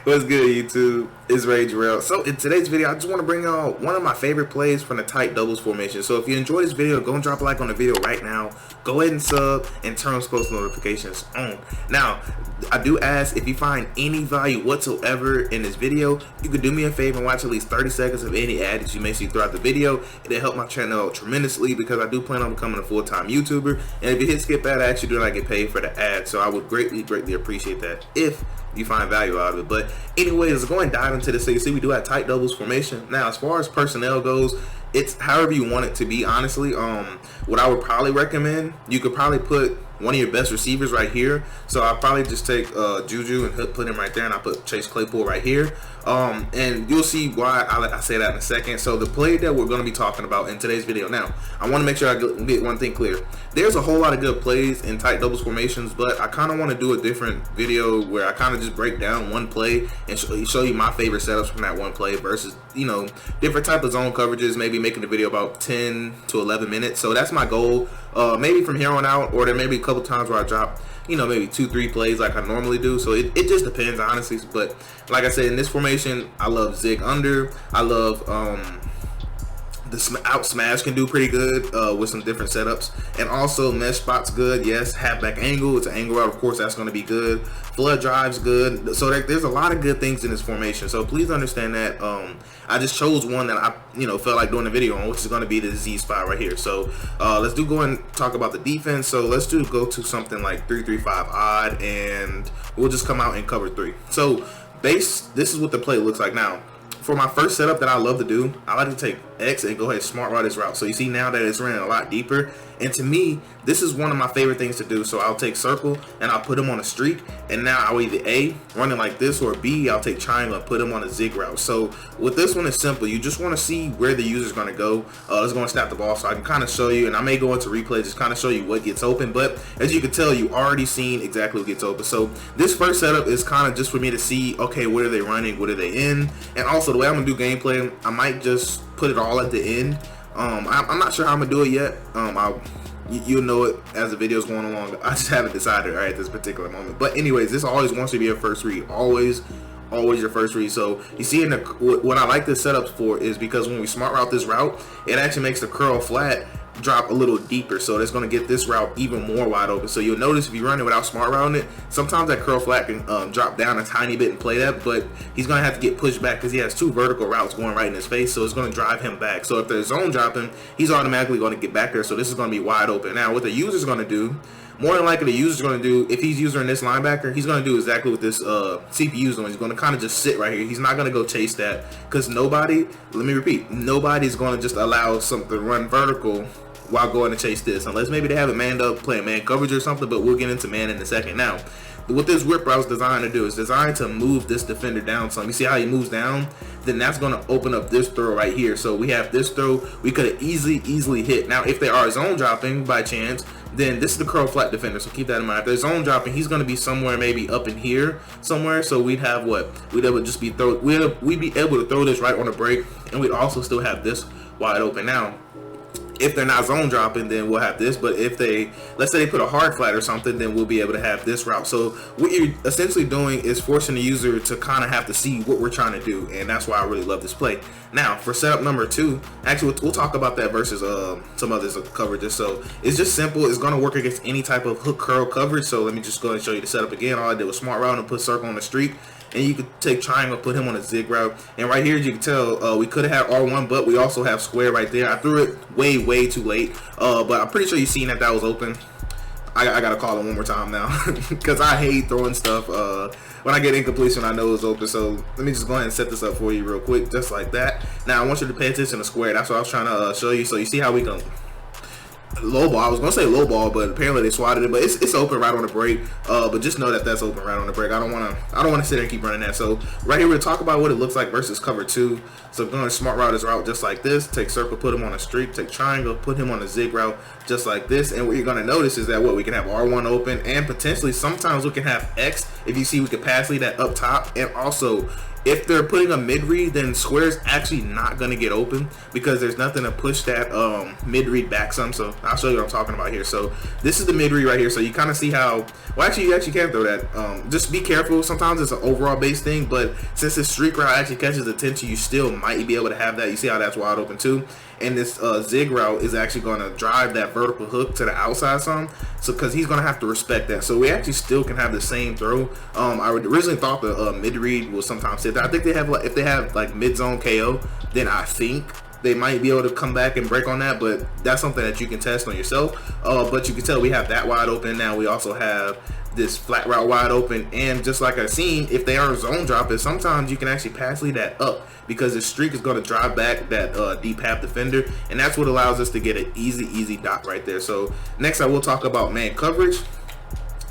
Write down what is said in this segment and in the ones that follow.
What's good, YouTube? It's Ray Jarrell. So in today's video, I just want to bring y'all one of my favorite plays from the tight doubles formation. So if you enjoyed this video, go and drop a like on the video right now. Go ahead and sub and turn those post notifications on. Now, I do ask, if you find any value whatsoever in this video, you could do me a favor and watch at least 30 seconds of any ad that you may see throughout the video. It'll help my channel out tremendously because I do plan on becoming a full-time YouTuber. And if you hit skip ad, I actually do not get paid for the ad. So I would greatly appreciate that if you find value out of it. But anyways, let's go and dive into this. So you see, we do have tight doubles formation. Now, as far as personnel goes, it's however you want it to be, honestly. What I would probably recommend, you could probably put one of your best receivers right here. So I'll probably just take Juju and put him right there, and I'll put Chase Claypool right here. And you'll see why I say that in a second. So the play that we're going to be talking about in today's video. Now, I want to make sure I get one thing clear. There's a whole lot of good plays in tight doubles formations, but I kind of want to do a different video where I kind of just break down one play and show you my favorite setups from that one play versus, you know, different type of zone coverages, maybe making the video about 10 to 11 minutes. So that's my goal. Maybe from here on out, or there may be a couple times where I drop, you know, maybe 2-3 plays like I normally do. So it just depends, honestly. But like I said, in this formation, I love zig under. I love the out smash can do pretty good with some different setups, and also mesh spot's good. Yes, halfback angle, it's an angle route, of course that's going to be good. Flood drive's good. So there's a lot of good things in this formation, so please understand that. I just chose one that I felt like doing a video on, which is going to be the Z spot right here. So let's go and talk about the defense. So let's go to something like 3-3-5 odd, and we'll just come out and cover 3. So this is what the play looks like. Now, for my first setup that I love to do, I like to take X and go ahead and smart route this route. So you see now that it's running a lot deeper. And to me, this is one of my favorite things to do. So I'll take circle and I'll put him on a streak. And now I'll either A, running like this, or B, I'll take triangle and put him on a zig route. So with this one, it's simple. You just want to see where the user's going to go. Let's go and snap the ball so I can kind of show you. And I may go into replay, just kind of show you what gets open. But as you can tell, you already seen exactly what gets open. So this first setup is kind of just for me to see, okay, what are they running? What are they in? And also the way I'm going to do gameplay, I might just put it all at the end. I'm not sure how I'm gonna do it yet. You'll know it as the video's going along. I just haven't decided right at this particular moment. But anyways, this always wants to be your first read. Always your first read. So you see, what I like this setup for is because when we smart route this route, it actually makes the curl flat drop a little deeper, so it's going to get this route even more wide open. So you'll notice if you run it without smart routing it, sometimes that curl flat can drop down a tiny bit and play that, but he's going to have to get pushed back because he has 2 vertical routes going right in his face, so it's going to drive him back. So if there's zone dropping, he's automatically going to get back there, so this is going to be wide open. Now what the user's going to do, more than likely the user's going to do, if he's using this linebacker, he's going to do exactly what this CPU's doing. He's going to kind of just sit right here. He's not going to go chase that, because nobody's going to just allow something to run vertical while going to chase this, unless maybe they have it manned up playing man coverage or something, but we'll get into man in a second. Now, what this whip route is designed to do is designed to move this defender down some. You see how he moves down? Then that's going to open up this throw right here. So we have this throw we could have easily hit. Now, if they are zone dropping by chance, then this is the curl flat defender, so keep that in mind. If they're zone dropping, he's going to be somewhere maybe up in here somewhere. So we'd have what? We'd able to just be we'd be able to throw this right on the break, and we'd also still have this wide open. Now, if they're not zone dropping, then we'll have this. But if let's say they put a hard flat or something, then we'll be able to have this route. So what you're essentially doing is forcing the user to kind of have to see what we're trying to do, and that's why I really love this play. Now for setup number 2, actually we'll talk about that versus some others coverages. So it's just simple. It's going to work against any type of hook curl coverage. So let me just go ahead and show you the setup again. All I did was smart route and put circle on the streak. And you could take triangle, put him on a zig route. And right here, as you can tell, we could have had R1, but we also have square right there. I threw it way too late. But I'm pretty sure you've seen that was open. I got to call it one more time now because I hate throwing stuff. When I get incompletion, I know it's open. So let me just go ahead and set this up for you real quick, just like that. Now, I want you to pay attention to square. That's what I was trying to show you. So you see how we can low ball. I was gonna say low ball, but apparently they swatted it. But it's open right on the break. But just know that that's open right on the break. I don't want to sit there and keep running that. So right here we'll talk about what it looks like versus cover 2. So I'm going to smart route his route just like this. Take circle, put him on a streak. Take triangle, put him on a zig route just like this. And what you're gonna notice is that we can have R1 open, and potentially sometimes we can have X if you see, we could pass lead that up top. And also, if they're putting a mid read, then square's actually not going to get open because there's nothing to push that mid read back some. So I'll show you what I'm talking about here. So this is the mid read right here. So you kind of see how, well, actually you actually can throw that. Just be careful. Sometimes it's an overall base thing, but since this streak route actually catches attention, you still might be able to have that. You see how that's wide open too. And this zig route is actually going to drive that vertical hook to the outside some, so because he's going to have to respect that. So we actually still can have the same throw. I originally thought the mid read will sometimes sit there. I think they have, like, if they have like mid zone KO, then I think they might be able to come back and break on that, but that's something that you can test on yourself. But you can tell we have that wide open. Now we also have this flat route wide open, and just like I've seen, if they are zone dropping, sometimes you can actually pass lead that up because the streak is going to drive back that deep half defender, and that's what allows us to get an easy dot right there. So next I will talk about man coverage,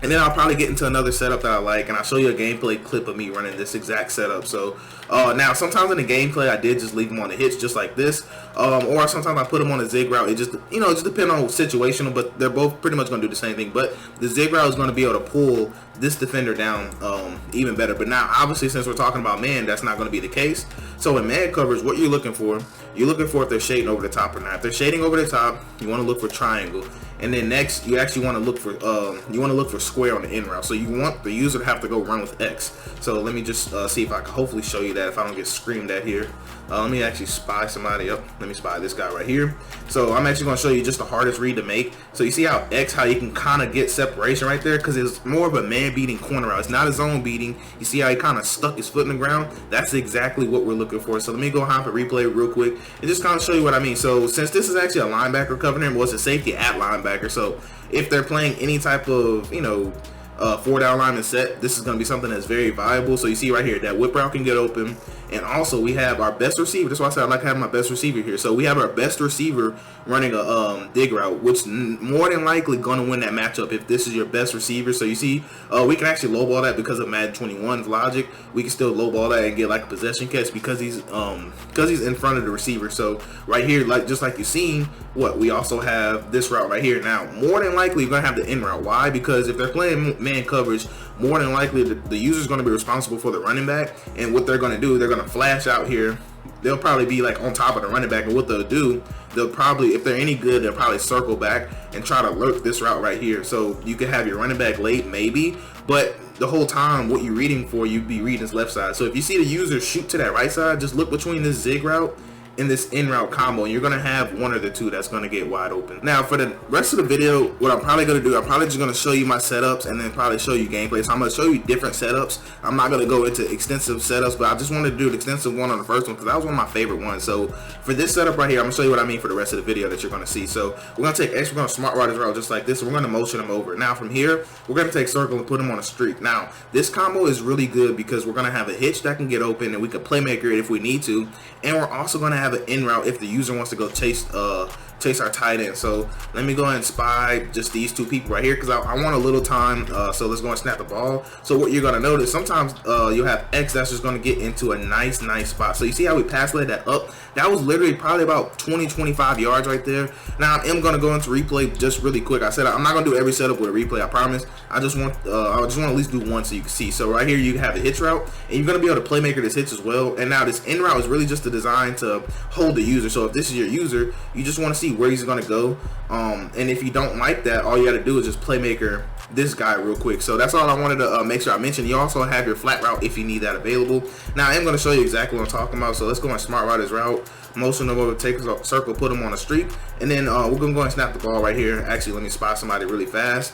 and then I'll probably get into another setup that I like, and I'll show you a gameplay clip of me running this exact setup. So now sometimes in the gameplay I did just leave them on the hitch just like this, or sometimes I put them on a zig route. It just, you know, it just depends on situational, but they're both pretty much going to do the same thing. But the zig route is going to be able to pull this defender down even better. But now obviously, since we're talking about man, that's not going to be the case. So in man coverage, what you're looking for if they're shading over the top or not. If they're shading over the top, you want to look for triangle. And then next, you actually want to look for square on the in route. So you want the user to have to go run with X. So let me just see if I can hopefully show you that if I don't get screamed at here. Let me actually spy somebody up. Let me spy this guy right here. So I'm actually going to show you just the hardest read to make. So you see how X, how you can kind of get separation right there, because it's more of a man beating corner route. It's not a zone beating. You see how he kind of stuck his foot in the ground? That's exactly what we're looking for. So let me go hop and replay real quick and just kind of show you what I mean. So since this is actually a linebacker covering, well, it's a safety at linebacker. So if they're playing any type of, you know, 4-down lineman set, this is going to be something that's very viable. So you see right here that whip route can get open, and also we have our best receiver. That's why I said I like having my best receiver here. So we have our best receiver running a dig route, which more than likely going to win that matchup if this is your best receiver. So you see, we can actually lowball that because of Madden 21's logic. We can still lowball that and get like a possession catch because he's in front of the receiver. So right here, like just like you've seen, what we also have this route right here. Now more than likely you're going to have the in route. Why? Because if they're playing man coverage, more than likely the user is going to be responsible for the running back, and what they're going to do, they're going to flash out here. They'll probably be like on top of the running back, and what they'll do, they'll probably, if they're any good, they'll probably circle back and try to lurk this route right here. So you can have your running back late maybe, but the whole time what you're reading for, you'd be reading this left side. So if you see the user shoot to that right side, just look between this zig route in this in route combo, and you're going to have one of the two that's going to get wide open. Now for the rest of the video, what I'm probably going to do, I'm probably just going to show you my setups and then probably show you gameplay. So I'm going to show you different setups. I'm not going to go into extensive setups, but I just wanted to do an extensive one on the first one because that was one of my favorite ones. So for this setup right here, I'm going to show you what I mean for the rest of the video that you're going to see. So we're going to take X, we're going to smart ride his route just like this, and we're going to motion him over. Now from here, we're going to take circle and put him on a streak. Now this combo is really good because we're going to have a hitch that can get open, and we can playmaker it if we need to, and we're also going to have an in route if the user wants to go chase our tight end. So let me go ahead and spy just these two people right here because I want a little time. So let's go and snap the ball. So what you're going to notice, sometimes you'll have X that's just going to get into a nice spot. So you see how we pass led that up? That was literally probably about 20-25 yards right there. Now I am going to go into replay just really quick. I said I'm not going to do every setup with a replay, I promise. I just want to at least do one so you can see. So right here you have a hitch route, and you're going to be able to playmaker this hitch as well. And now this in route is really just designed to hold the user. So if this is your user, you just want to see where he's going to go, and if you don't like that, all you got to do is just playmaker this guy real quick. So that's all I wanted to make sure I mentioned. You also have your flat route if you need that available. Now I am going to show you exactly what I'm talking about. So let's go and smart route his route, motion him over, take a circle, put him on a streak, and then we're going to go and snap the ball right here. Actually, let me spot somebody really fast.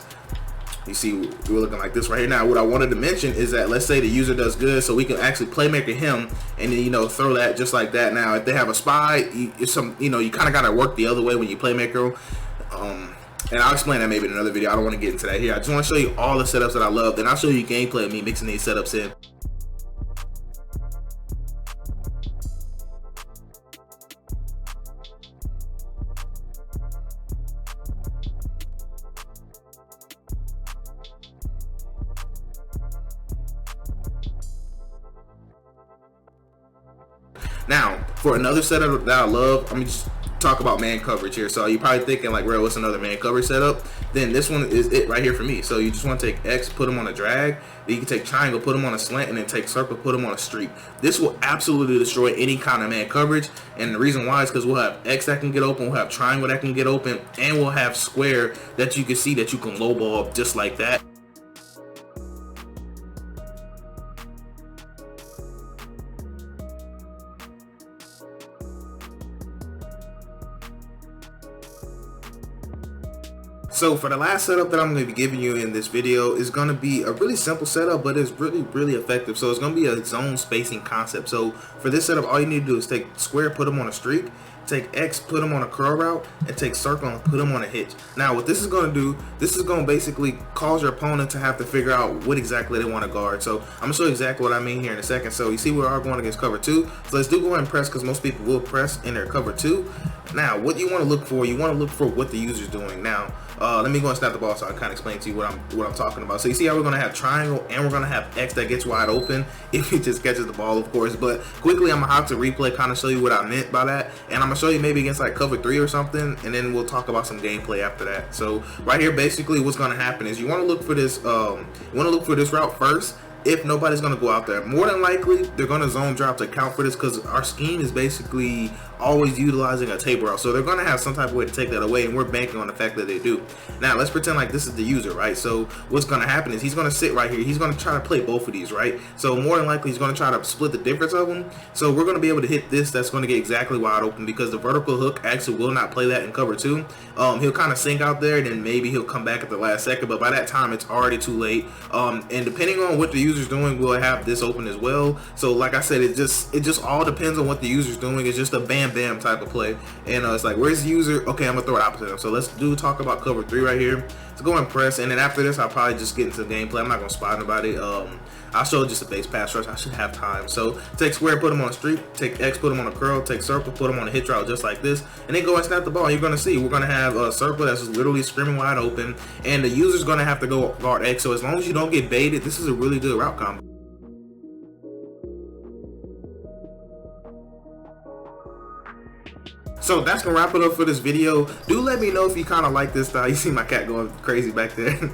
You see, we're looking like this right here. Now, what I wanted to mention is that let's say the user does good, so we can actually playmaker him, and then, you know, throw that just like that. Now, if they have a spy, you kind of got to work the other way when you playmaker them. And I'll explain that maybe in another video. I don't want to get into that here. I just want to show you all the setups that I love. Then I'll show you gameplay of me mixing these setups in. Now, for another setup that I love, let me just talk about man coverage here. So you're probably thinking like, well, what's another man coverage setup? Then this one is it right here for me. So you just want to take X, put them on a drag. Then you can take triangle, put them on a slant, and then take circle, put them on a streak. This will absolutely destroy any kind of man coverage. And the reason why is because we'll have X that can get open, we'll have triangle that can get open, and we'll have square that you can see that you can low ball just like that. So for the last setup that I'm going to be giving you in this video is going to be a really simple setup, but it's really effective. So it's going to be a zone spacing concept. So for this setup, all you need to do is take square, put them on a streak, take X, put them on a curl route, and take circle and put them on a hitch. Now what this is going to do, this is going to basically cause your opponent to have to figure out what exactly they want to guard. So I'm going to show you exactly what I mean here in a second. So you see we are going against cover 2. So let's do go ahead and press, because most people will press in their cover 2. Now what you want to look for, you want to look for what the user's doing. Now let me go and snap the ball so I can kind of explain to you what I'm talking about. So you see how we're going to have triangle and we're going to have X that gets wide open if he just catches the ball, of course. But quickly I'm going to have to replay, kind of show you what I meant by that. And I'm going to show you maybe against like cover 3 or something, and then we'll talk about some gameplay after that. So right here, basically what's going to happen is you want to look for this route first. If nobody's going to go out there, more than likely they're going to zone drop to account for this, because our scheme is basically always utilizing a table route. So they're going to have some type of way to take that away, and we're banking on the fact that they do. Now let's pretend like this is the user, right? So what's going to happen is he's going to sit right here. He's going to try to play both of these, right? So more than likely he's going to try to split the difference of them. So we're going to be able to hit this. That's going to get exactly wide open, because the vertical hook actually will not play that in cover 2. He'll kind of sink out there, then maybe he'll come back at the last second, but by that time it's already too late. And depending on what the user's doing, we'll have this open as well. So like I said, it just all depends on what the user's doing. It's just a bam bam type of play. And it's like, where's the user? Okay, I'm gonna throw it opposite him. So let's talk about cover 3 right here. So go and press, and then after this I'll probably just get into the gameplay. I'm not gonna spot anybody. I'll show just a base pass rush. I should have time. So take square, put them on a streak, take X, put them on a curl, take circle, put them on a hitch route just like this, and then go and snap the ball. You're gonna see we're gonna have a circle that's literally screaming wide open, and the user's gonna have to go guard X. So as long as you don't get baited, this is a really good route combo. So that's gonna wrap it up for this video. Do let me know if you kind of like this style. You see my cat going crazy back there.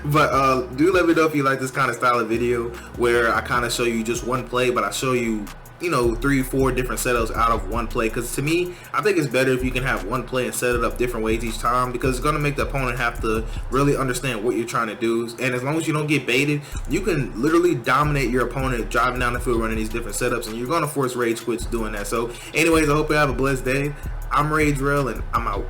But do let me know if you like this kind of style of video where I kind of show you just one play, but I show you, you know, 3-4 different setups out of one play. Because to me, I think it's better if you can have one play and set it up different ways each time, because it's going to make the opponent have to really understand what you're trying to do. And as long as you don't get baited, you can literally dominate your opponent driving down the field running these different setups, and you're going to force rage quits doing that. So anyways, I hope you have a blessed day. I'm Rage Rail, and I'm out.